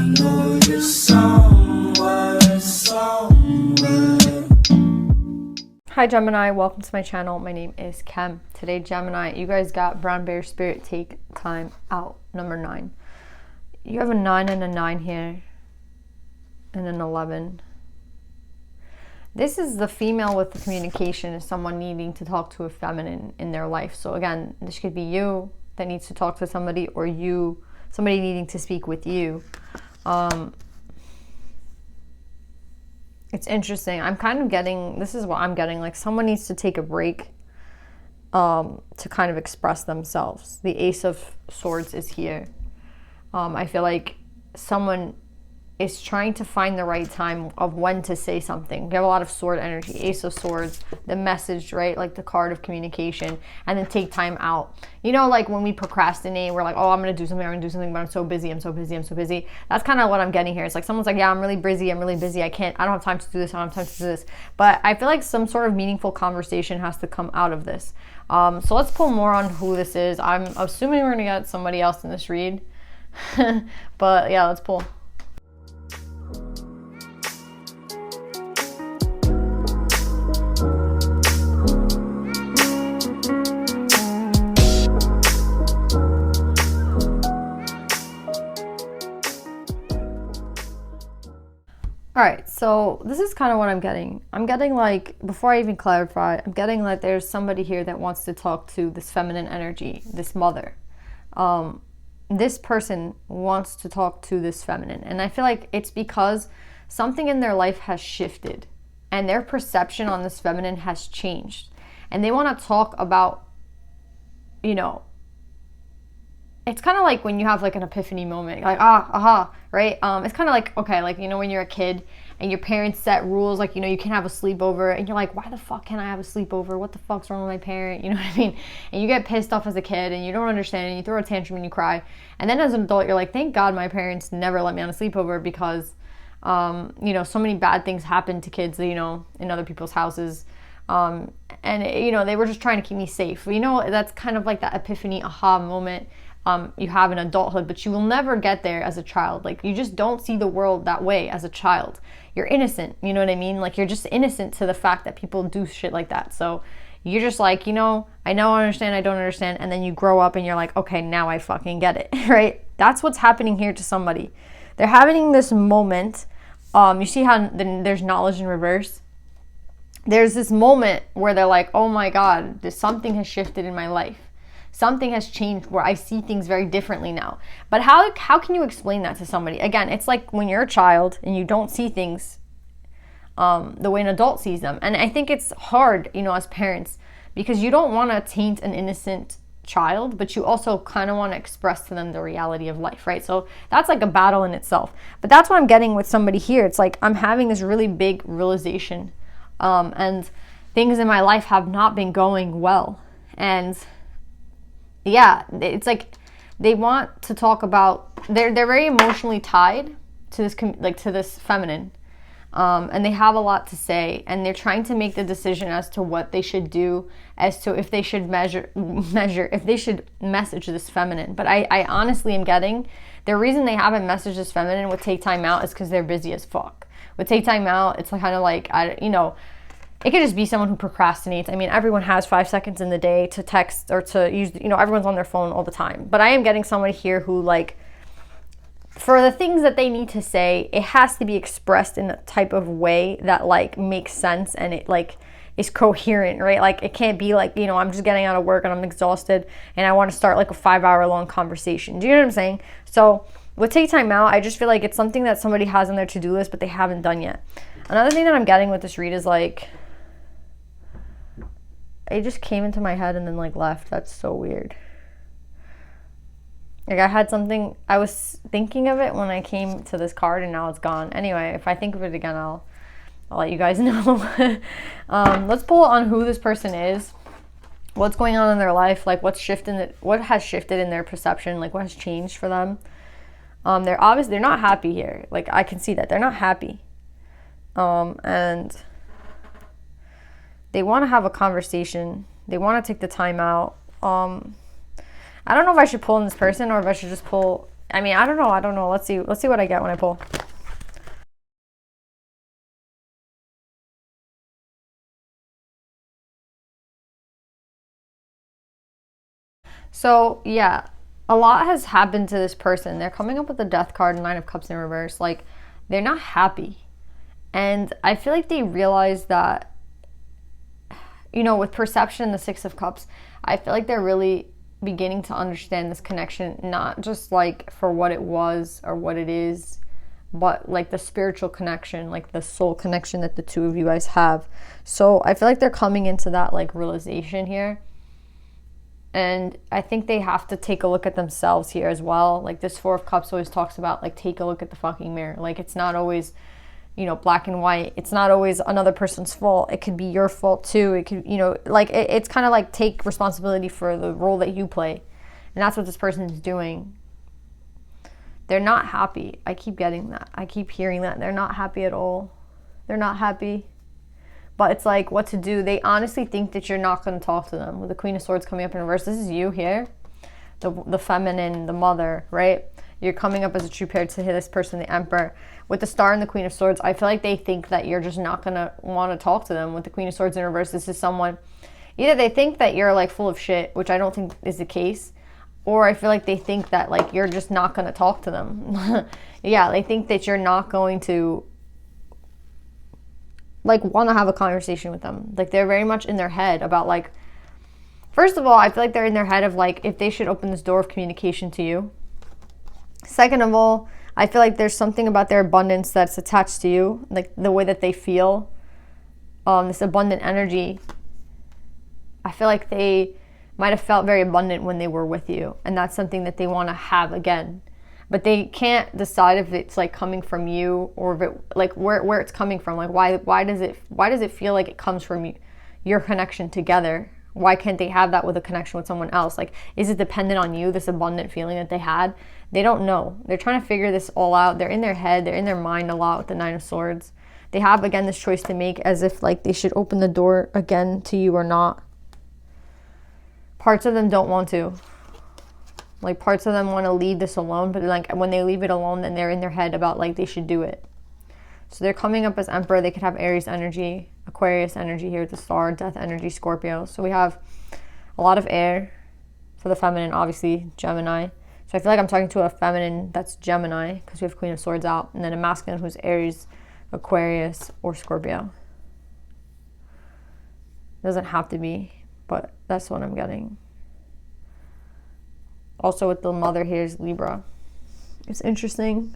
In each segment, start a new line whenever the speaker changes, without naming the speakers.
know you're somewhere, somewhere.
Hi Gemini, welcome to my channel. My name is Kem. Today, Gemini, you guys got Brown Bear Spirit Take Time Out, number 9. You have a 9 and a 9 here, and an 11. This is the female with the communication, is someone needing to talk to a feminine in their life. So again, this could be you that needs to talk to somebody, or somebody needing to speak with you. It's interesting. I'm kind of getting, this is what I'm getting, like someone needs to take a break to kind of express themselves. The Ace of Swords is here. I feel like someone is trying to find the right time of when to say something. You have a lot of sword energy, Ace of Swords, the message, right? Like the card of communication, and then take time out. You know, like when we procrastinate, we're like, oh, I'm going to do something, but I'm so busy, I'm so busy. That's kind of what I'm getting here. It's like someone's like, yeah, I'm really busy, I don't have time to do this, I don't have time to do this. But I feel like some sort of meaningful conversation has to come out of this. So let's pull more on who this is. I'm assuming we're going to get somebody else in this read. But yeah, let's pull. All right, so this is kind of what I'm getting. I'm getting like, before I even clarify, I'm getting like there's somebody here that wants to talk to this feminine energy, this mother. This person wants to talk to this feminine. And I feel like it's because something in their life has shifted and their perception on this feminine has changed. And they want to talk about, you know, it's kind of like when you have like an epiphany moment, like, right? It's kind of like, okay, like, you know, when you're a kid and your parents set rules, like, you know, you can't have a sleepover, and you're like, why the fuck can't I have a sleepover? What the fuck's wrong with my parent? You know what I mean? And you get pissed off as a kid and you don't understand, and you throw a tantrum and you cry. And then as an adult, you're like, thank God my parents never let me on a sleepover, because, you know, so many bad things happen to kids, you know, in other people's houses. And, you know, they were just trying to keep me safe. You know, that's kind of like that epiphany, aha moment. You have in adulthood, but you will never get there as a child. Like, you just don't see the world that way as a child. You're innocent, you know what I mean? Like, you're just innocent to the fact that people do shit like that. So you're just like, you know, I understand, I don't understand. And then you grow up and you're like, okay, now I fucking get it, right? That's what's happening here to somebody. They're having this moment. You see how there's knowledge in reverse? There's this moment where they're like, oh my God, something has shifted in my life. Something has changed where I see things very differently now. But how can you explain that to somebody? Again, it's like when you're a child and you don't see things the way an adult sees them. And I think it's hard, you know, as parents, because you don't want to taint an innocent child, but you also kind of want to express to them the reality of life, right? So that's like a battle in itself. But that's what I'm getting with somebody here. It's like I'm having this really big realization, and things in my life have not been going well. And yeah, it's like they want to talk about, they're very emotionally tied to this, like to this feminine, and they have a lot to say, and they're trying to make the decision as to what they should do, as to if they should if they should message this feminine. But I honestly am getting the reason they haven't messaged this feminine with take time out is because they're busy as fuck. With take time out, it's kind of like, you know, it could just be someone who procrastinates. I mean, everyone has 5 seconds in the day to text or to use, you know, everyone's on their phone all the time. But I am getting somebody here who, like, for the things that they need to say, it has to be expressed in a type of way that, like, makes sense and it, like, is coherent, right? Like, it can't be like, you know, I'm just getting out of work and I'm exhausted and I want to start, like, a 5-hour-long conversation. Do you know what I'm saying? So with take time out, I just feel like it's something that somebody has on their to-do list, but they haven't done yet. Another thing that I'm getting with this read is, like, it just came into my head and then, like, left. That's so weird. Like, I had something, I was thinking of it when I came to this card and now it's gone. Anyway, if I think of it again, I'll let you guys know. Let's pull on who this person is, what's going on in their life, like what has shifted in their perception, like what has changed for them. They're not happy here. Like, I can see that they're not happy. And they want to have a conversation. They want to take the time out. I don't know if I should pull in this person or if I should just pull I mean, I don't know. Let's see what I get when I pull. So, yeah, a lot has happened to this person. They're coming up with the Death card and Nine of Cups in reverse. Like, they're not happy. And I feel like they realize that, with perception, the Six of Cups, I feel like they're really beginning to understand this connection, not just like for what it was or what it is, but like the spiritual connection, like the soul connection that the two of you guys have. So I feel like they're coming into that like realization here. And I think they have to take a look at themselves here as well. Like this Four of Cups always talks about like take a look at the fucking mirror. Like it's not always, black and white. It's not always another person's fault. It could be your fault too. It could, like it's kind of like take responsibility for the role that you play. And that's what this person is doing. They're not happy. I keep getting that. I keep hearing that. They're not happy at all. They're not happy. But it's like what to do. They honestly think that you're not going to talk to them. With the Queen of Swords coming up in reverse, this is you here. The feminine, the mother, right? You're coming up as a true pair to this person, the Emperor. With the Star and the Queen of Swords, I feel like they think that you're just not going to want to talk to them. With the Queen of Swords in reverse, this is someone, either they think that you're like full of shit, which I don't think is the case, or I feel like they think that like you're just not going to talk to them. Yeah, they think that you're not going to like want to have a conversation with them. Like they're very much in their head about like, first of all, I feel like they're in their head of like if they should open this door of communication to you. Second of all, I feel like there's something about their abundance that's attached to you, like the way that they feel, this abundant energy. I feel like they might have felt very abundant when they were with you, and that's something that they want to have again. But they can't decide if it's like coming from you or if it like where it's coming from. Like why does it feel like it comes from you, your connection together? Why can't they have that with a connection with someone else? Like, is it dependent on you, this abundant feeling that they had? They don't know. They're trying to figure this all out. They're in their head. They're in their mind a lot with the Nine of Swords. They have, again, this choice to make as if, like, they should open the door again to you or not. Parts of them don't want to. Like, parts of them want to leave this alone, but, like, when they leave it alone, then they're in their head about, like, they should do it. So they're coming up as Emperor. They could have Aries energy, Aquarius energy here with the Star, Death energy, Scorpio. So we have a lot of air for the feminine, obviously, Gemini. So I feel like I'm talking to a feminine that's Gemini because we have Queen of Swords out, and then a masculine who's Aries, Aquarius, or Scorpio. Doesn't have to be, but that's what I'm getting. Also with the mother here is Libra. It's interesting.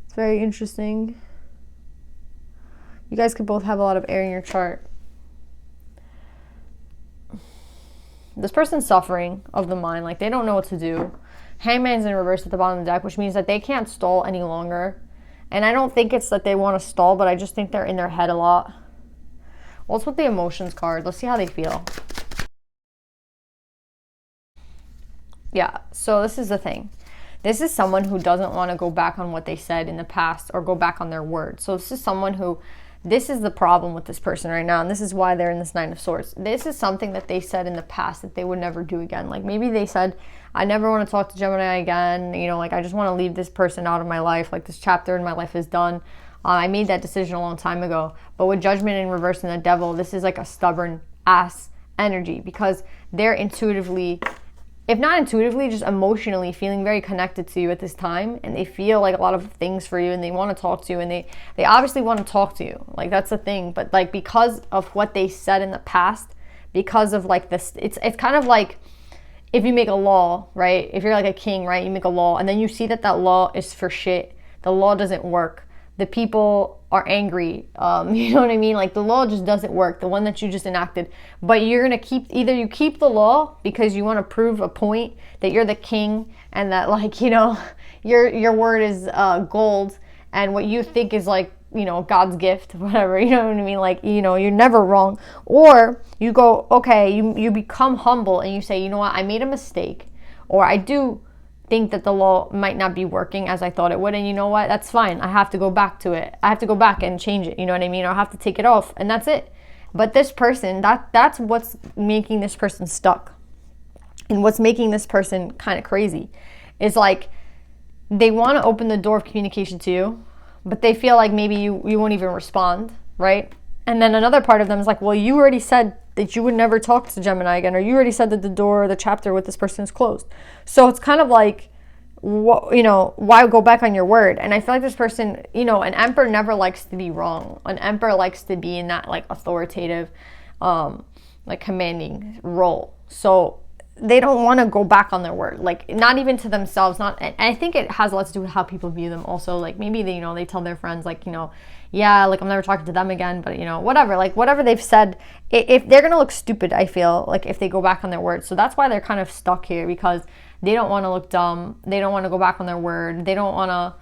It's very interesting. You guys could both have a lot of air in your chart. This person's suffering of the mind. Like, they don't know what to do. Hangman's in reverse at the bottom of the deck, which means that they can't stall any longer. And I don't think it's that they want to stall, but I just think they're in their head a lot. What's with the emotions card? Let's see how they feel. Yeah, so this is the thing. This is someone who doesn't want to go back on what they said in the past or go back on their word. So this is someone who, this is the problem with this person right now, and this is why they're in this Nine of Swords. This is something that they said in the past that they would never do again. Like, maybe they said, I never want to talk to Gemini again. Like, I just want to leave this person out of my life. Like, this chapter in my life is done. I made that decision a long time ago. But with Judgment in reverse and the Devil, this is like a stubborn ass energy because they're intuitively, if not intuitively, just emotionally feeling very connected to you at this time, and they feel like a lot of things for you, and they want to talk to you, and they obviously want to talk to you. Like, that's the thing. But like, because of what they said in the past, because of like this, it's kind of like if you make a law, right? If you're like a king, right? You make a law, and then you see that law is for shit. The law doesn't work. The people are angry. You know what I mean? Like, the law just doesn't work, the one that you just enacted. But you're going to either you keep the law because you want to prove a point that you're the king and that, like, your word is gold, and what you think is like, God's gift, whatever, you know what I mean? Like, you're never wrong. Or you go, okay, you become humble and you say, you know what, I made a mistake, or I do think that the law might not be working as I thought it would, and you know what, that's fine. I have to go back to it. I have to go back and change it, you know what I mean? Or I have to take it off, and that's it. But this person, that's what's making this person stuck, and what's making this person kind of crazy is like they want to open the door of communication to you, but they feel like maybe you won't even respond, right? And then another part of them is like, well, you already said that you would never talk to Gemini again, or you already said that the door, the chapter with this person is closed. So it's kind of like, what, you know, why go back on your word? And I feel like this person, you know, an emperor never likes to be wrong. An emperor likes to be in that like authoritative, like commanding role. So they don't want to go back on their word, like not even to themselves. Not, and I think it has a lot to do with how people view them also. Like maybe they, you know, they tell their friends like, you know, yeah, like I'm never talking to them again, but you know, whatever, like whatever they've said, if they're gonna look stupid, I feel like if they go back on their word. So that's why they're kind of stuck here, because they don't want to look dumb. They don't want to go back on their word. They don't want to,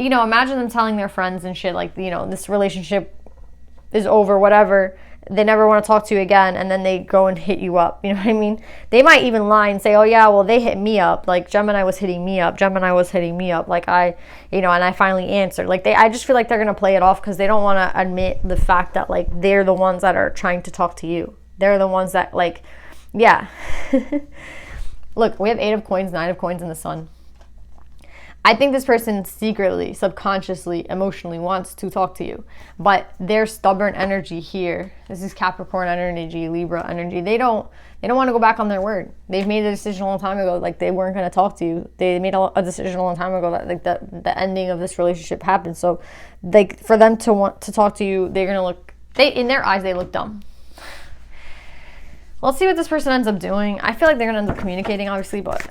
you know, imagine them telling their friends and shit like, you know, this relationship is over, whatever. They never want to talk to you again, and then they go and hit you up. You know what I mean? They might even lie and say, oh yeah, well they hit me up. Like Gemini was hitting me up. Gemini was hitting me up. Like I, you know, and I finally answered. Like I just feel like they're going to play it off because they don't want to admit the fact that like they're the ones that are trying to talk to you. They're the ones that like, yeah. Look, we have 8 of coins, 9 of coins in the sun. I think this person secretly, subconsciously, emotionally wants to talk to you, but their stubborn energy here, this is Capricorn energy, Libra energy, they don't want to go back on their word. They've made a decision a long time ago, like they weren't going to talk to you. They made a decision a long time ago that like the ending of this relationship happened. So like for them to want to talk to you, they're going to look, in their eyes, they look dumb. Let's see what this person ends up doing. I feel like they're going to end up communicating, obviously, but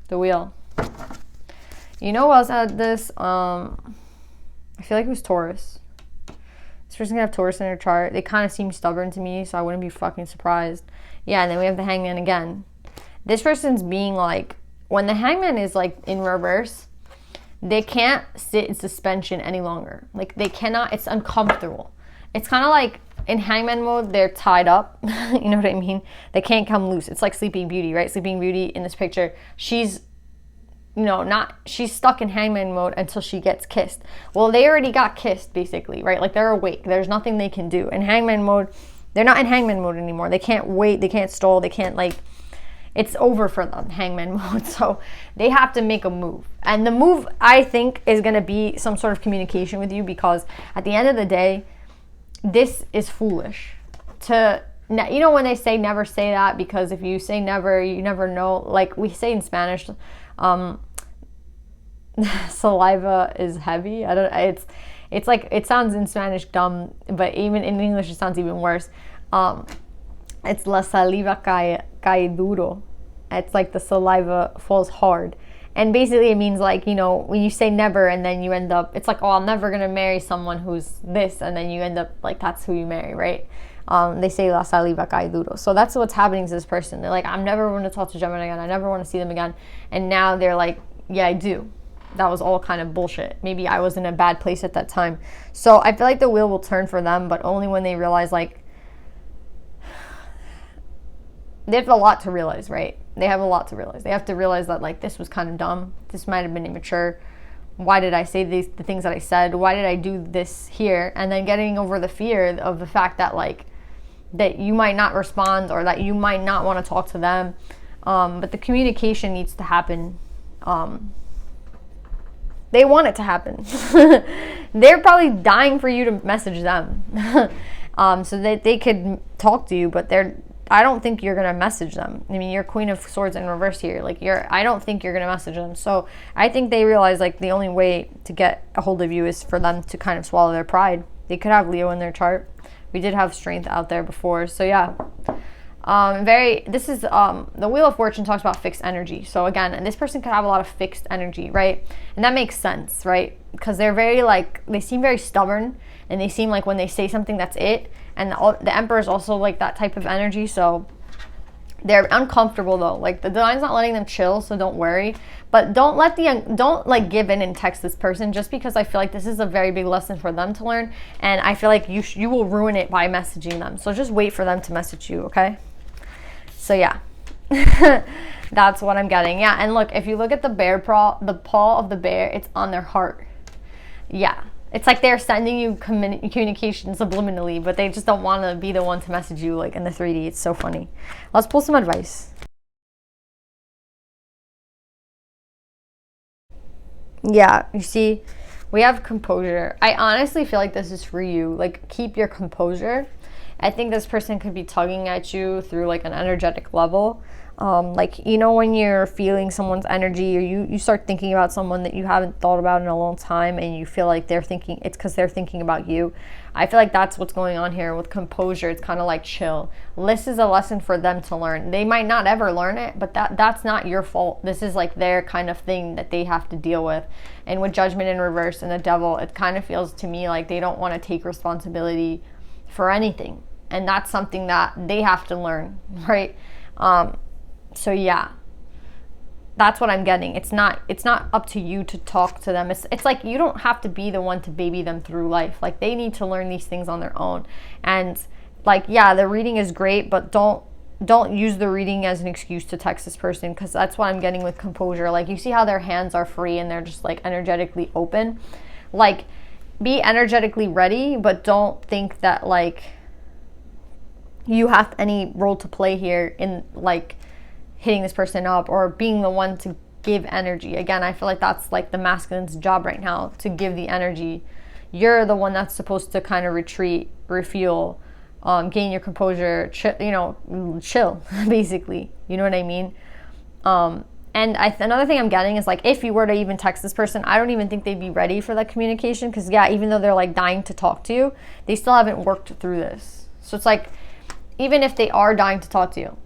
the wheel. You know who else had this? I feel like it was Taurus. This person's gonna have Taurus in their chart. They kind of seem stubborn to me, so I wouldn't be fucking surprised. Yeah, and then we have the Hangman again. This person's being like, when the Hangman is like in reverse, they can't sit in suspension any longer. Like they cannot, it's uncomfortable. It's kind of like in Hangman mode, they're tied up. You know what I mean? They can't come loose. It's like Sleeping Beauty, right? Sleeping Beauty in this picture, she's, you know, she's stuck in Hangman mode until she gets kissed. Well, they already got kissed, basically, right? Like they're awake. There's nothing they can do. In Hangman mode, they're not in Hangman mode anymore. They can't wait. They can't stall. They can't like, it's over for them, Hangman mode. So they have to make a move. And the move, I think, is going to be some sort of communication with you, because at the end of the day, this is foolish. To, you know when they say never say that, because if you say never, you never know. Like we say in Spanish, saliva is heavy. I don't, it's like, it sounds in Spanish dumb, but even in English it sounds even worse. It's la saliva cae duro. It's like the saliva falls hard. And basically it means like, you know, when you say never and then you end up, it's like, oh, I'm never going to marry someone who's this. And then you end up like, that's who you marry, right? They say la saliva cae duro. So that's what's happening to this person. They're like, I'm never going to talk to Gemini again. I never want to see them again. And now they're like, yeah, I do. That was all kind of bullshit. Maybe I was in a bad place at that time. So I feel like the wheel will turn for them, but only when they realize like, they have a lot to realize, right? They have a lot to realize. They have to realize that like this was kind of dumb. This might have been immature. Why did I say the things that I said? Why did I do this here? And then getting over the fear of the fact that like that you might not respond or that you might not want to talk to them. But the communication needs to happen. They want it to happen. They're probably dying for you to message them, so that they could talk to you. But I don't think you're gonna message them. I mean, you're Queen of Swords in reverse here. Like I don't think you're gonna message them. So I think they realize like the only way to get a hold of you is for them to kind of swallow their pride. They could have Leo in their chart. We did have Strength out there before. So yeah. This is the Wheel of Fortune talks about fixed energy. So again, this person could have a lot of fixed energy, right? And that makes sense, right? Because they're very like, they seem very stubborn, and they seem like when they say something, that's it. And the Emperor is also like that type of energy. So they're uncomfortable though. Like the divine's not letting them chill, so don't worry. But don't like give in and text this person, just because I feel like this is a very big lesson for them to learn. And I feel like you will ruin it by messaging them. So just wait for them to message you, okay? So yeah, that's what I'm getting. Yeah, and look, if you look at the bear paw, the paw of the bear, it's on their heart. Yeah, It's like they're sending you communication subliminally, but they just don't want to be the one to message you like in the 3D. It's so funny. Let's pull some advice. Yeah, you see, we have composure. I honestly feel like this is for you. Like, keep your composure. I think this person could be tugging at you through like an energetic level. Like, you know, when you're feeling someone's energy, or you start thinking about someone that you haven't thought about in a long time, and you feel like they're thinking, it's because they're thinking about you. I feel like that's what's going on here with composure. It's kind of like chill. This is a lesson for them to learn. They might not ever learn it, but that's not your fault. This is like their kind of thing that they have to deal with. And with Judgment in reverse and the Devil, it kind of feels to me like they don't want to take responsibility for anything. And that's something that they have to learn, right? So yeah, that's what I'm getting. It's not up to you to talk to them. It's like you don't have to be the one to baby them through life. Like, they need to learn these things on their own. And like, yeah, the reading is great, but don't use the reading as an excuse to text this person, because that's what I'm getting with composure. Like, you see how their hands are free and they're just like energetically open. Like, be energetically ready, but don't think that like you have any role to play here in like hitting this person up or being the one to give energy. Again, I feel like that's like the masculine's job right now, to give the energy. You're the one that's supposed to kind of retreat, refuel, gain your composure, chill, basically. You know what I mean? And another thing I'm getting is like, if you were to even text this person, I don't even think they'd be ready for that communication, because yeah, even though they're like dying to talk to you, they still haven't worked through this. So it's like, even if they are dying to talk to you,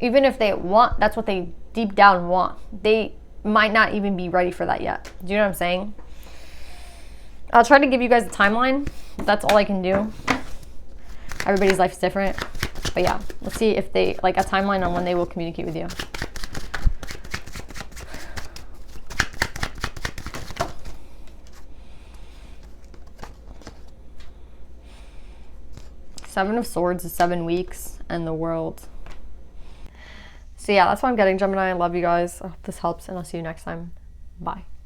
even if they want, that's what they deep down want, they might not even be ready for that yet. Do you know what I'm saying? I'll try to give you guys a timeline. That's all I can do. Everybody's life is different. But yeah, let's see if they, like, a timeline on when they will communicate with you. Seven of Swords is 7 weeks, and the World. So yeah, that's what I'm getting, Gemini. I love you guys. I hope this helps, and I'll see you next time. Bye.